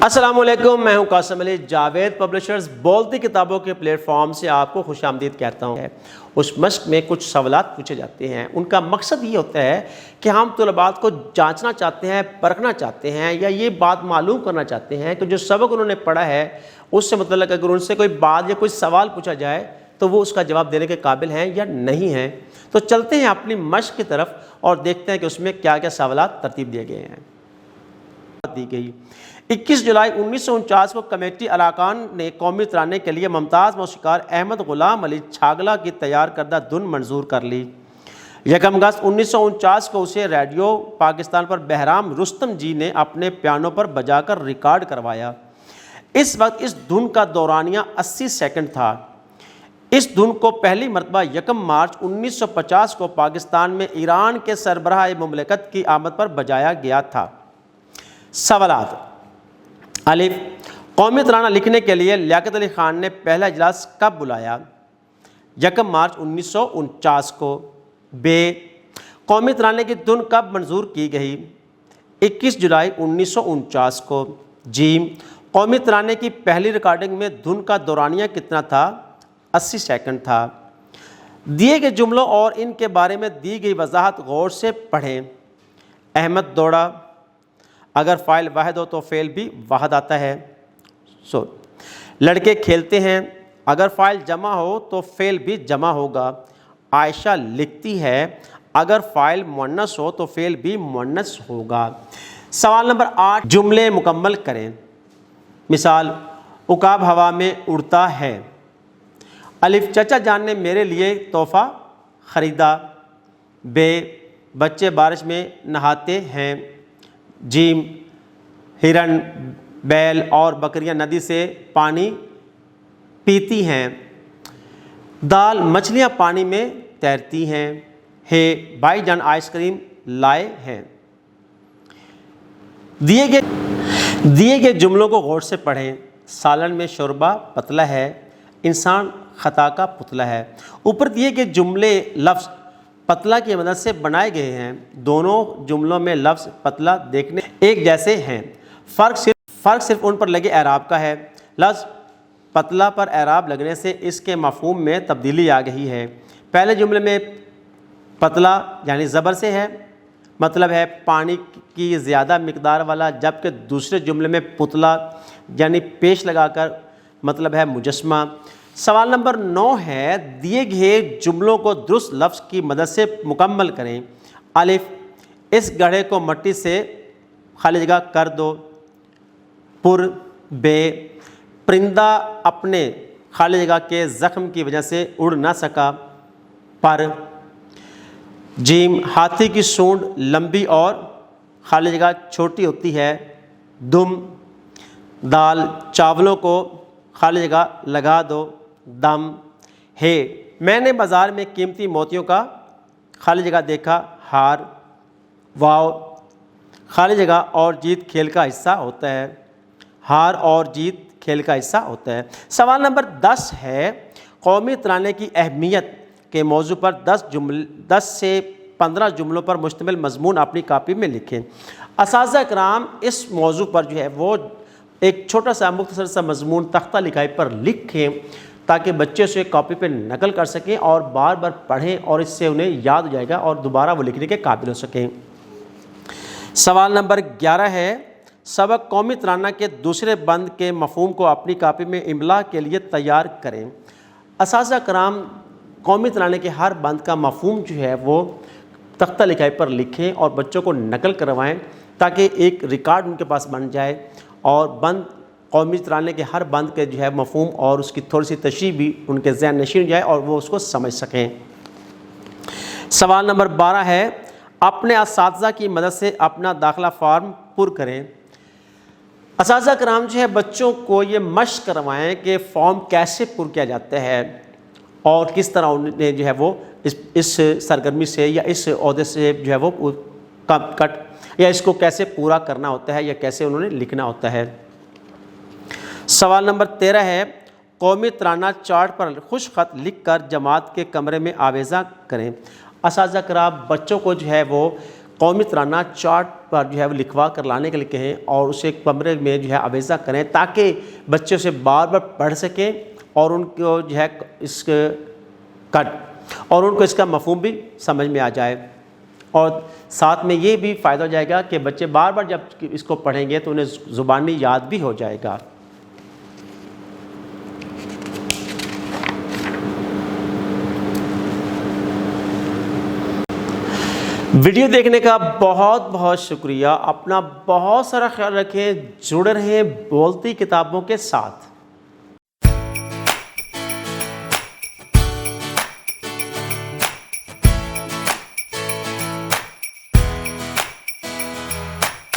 السلام علیکم، میں ہوں قاسم علی جاوید پبلشرز بولتی کتابوں کے پلیٹ فارم سے آپ کو خوش آمدید کہتا ہوں۔ اس مشق میں کچھ سوالات پوچھے جاتے ہیں، ان کا مقصد یہ ہوتا ہے کہ ہم طلباء کو جانچنا چاہتے ہیں، پرکھنا چاہتے ہیں یا یہ بات معلوم کرنا چاہتے ہیں کہ جو سبق انہوں نے پڑھا ہے اس سے متعلق اگر ان سے کوئی بات یا کوئی سوال پوچھا جائے تو وہ اس کا جواب دینے کے قابل ہیں یا نہیں ہیں۔ تو چلتے ہیں اپنی مشق کی طرف اور دیکھتے ہیں کہ اس میں کیا کیا سوالات ترتیب دیے گئے ہیں۔ دی گئی 21 جولائی 1949 کو کمیٹی اراکان نے قومی ترانے کے لیے ممتاز موسیقار احمد غلام علی چھاگلا کی تیار کردہ دھن منظور کر لی۔ 1 اگست 1949 کو اسے ریڈیو پاکستان پر بہرام رستم جی نے اپنے پیانو پر بجا کر ریکارڈ کروایا۔ اس وقت اس دھن کا دورانیہ 80 سیکنڈ تھا۔ اس دھن کو پہلی مرتبہ 1 مارچ 1950 کو پاکستان میں ایران کے سربراہ مملکت کی آمد پر بجایا گیا تھا۔ سوالات: الف، قومی ترانہ لکھنے کے لیے لیاقت علی خان نے پہلا اجلاس کب بلایا؟ 1 مارچ 1949 کو۔ ب، قومی ترانے کی دھن کب منظور کی گئی؟ 21 جولائی 1949 کو۔ ج، قومی ترانے کی پہلی ریکارڈنگ میں دھن کا دورانیہ کتنا تھا؟ 80 سیکنڈ تھا۔ دیے گئے جملوں اور ان کے بارے میں دی گئی وضاحت غور سے پڑھیں۔ احمد دوڑا، اگر فاعل واحد ہو تو فعل بھی واحد آتا ہے۔ لڑکے کھیلتے ہیں، اگر فاعل جمع ہو تو فعل بھی جمع ہوگا۔ عائشہ لکھتی ہے، اگر فاعل مؤنث ہو تو فعل بھی مؤنث ہوگا۔ سوال نمبر 8، جملے مکمل کریں۔ مثال: عقاب ہوا میں اڑتا ہے۔ الف، چچا جان نے میرے لیے تحفہ خریدا۔ ب، بچے بارش میں نہاتے ہیں۔ ج، ہرن، بیل اور بکریاں ندی سے پانی پیتی ہیں۔ دال، مچھلیاں پانی میں تیرتی ہیں۔ ہ، بھائی جان آئس کریم لائے ہیں۔ دیے گئے جملوں کو غور سے پڑھیں۔ سالن میں شوربہ پتلا ہے، انسان خطا کا پتلا ہے۔ اوپر دیے گئے جملے لفظ پتلا کی مدد سے بنائے گئے ہیں۔ دونوں جملوں میں لفظ پتلا دیکھنے ایک جیسے ہیں، فرق صرف ان پر لگے اعراب کا ہے۔ لفظ پتلا پر اعراب لگنے سے اس کے مفہوم میں تبدیلی آ گئی ہے۔ پہلے جملے میں پتلا یعنی زبر سے ہے، مطلب ہے پانی کی زیادہ مقدار والا، جبکہ دوسرے جملے میں پتلا یعنی پیش لگا کر مطلب ہے مجسمہ۔ سوال نمبر 9 ہے، دیے گئے جملوں کو درست لفظ کی مدد سے مکمل کریں۔ الف، اس گڑھے کو مٹی سے خالی جگہ کر دو۔ پر۔ ب، پرندہ اپنے خالی جگہ کے زخم کی وجہ سے اڑ نہ سکا۔ پر۔ ج، ہاتھی کی سونڈ لمبی اور خالی جگہ چھوٹی ہوتی ہے۔ دم۔ دال، چاولوں کو خالی جگہ لگا دو۔ دم۔ ہے، میں نے بازار میں قیمتی موتیوں کا خالی جگہ دیکھا۔ ہار۔ واو، خالی جگہ اور جیت کھیل کا حصہ ہوتا ہے۔ ہار اور جیت کھیل کا حصہ ہوتا ہے۔ سوال نمبر 10 ہے، قومی ترانے کی اہمیت کے موضوع پر 10 سے 15 جملوں پر مشتمل مضمون اپنی کاپی میں لکھیں۔ اساتذہ کرام اس موضوع پر جو ہے وہ ایک چھوٹا سا مختصر سا مضمون تختہ لکھائی پر لکھیں تاکہ بچے اسے کاپی پہ نقل کر سکیں اور بار بار پڑھیں اور اس سے انہیں یاد ہو جائے گا اور دوبارہ وہ لکھنے کے قابل ہو سکیں۔ سوال نمبر 11 ہے، سبق قومی ترانہ کے دوسرے بند کے مفہوم کو اپنی کاپی میں املا کے لیے تیار کریں۔ اساتذہ کرام قومی ترانے کے ہر بند کا مفہوم جو ہے وہ تختہ لکھائی پر لکھیں اور بچوں کو نقل کروائیں تاکہ ایک ریکارڈ ان کے پاس بن جائے اور قومی ترانے کے ہر بند کے جو ہے مفہوم اور اس کی تھوڑی سی تشریح بھی ان کے ذہن نشین ہو جائے اور وہ اس کو سمجھ سکیں۔ سوال نمبر 12 ہے، اپنے اساتذہ کی مدد سے اپنا داخلہ فارم پر کریں۔ اساتذہ کرام جو ہے بچوں کو یہ مشق کروائیں کہ فارم کیسے پر کیا جاتا ہے اور کس طرح انہیں جو ہے وہ اس سرگرمی سے یا اس عہدے سے جو ہے وہ کٹ یا اس کو کیسے پورا کرنا ہوتا ہے یا کیسے انہوں نے لکھنا ہوتا ہے۔ سوال نمبر 13 ہے، قومی ترانہ چارٹ پر خوش خط لکھ کر جماعت کے کمرے میں آویزاں کریں۔ اساتذہ کرام بچوں کو جو ہے وہ قومی ترانہ چارٹ پر جو ہے وہ لکھوا کر لانے کے لیے کہیں اور اسے ایک کمرے میں جو ہے آویزہ کریں تاکہ بچے اسے بار بار پڑھ سکیں اور ان کو جو ہے اس کا مفہوم بھی سمجھ میں آ جائے، اور ساتھ میں یہ بھی فائدہ ہو جائے گا کہ بچے بار بار جب اس کو پڑھیں گے تو انہیں زبانی یاد بھی ہو جائے گا۔ ویڈیو دیکھنے کا بہت بہت شکریہ، اپنا بہت سارا خیال رکھیں، جڑے رہیں بولتی کتابوں کے ساتھ۔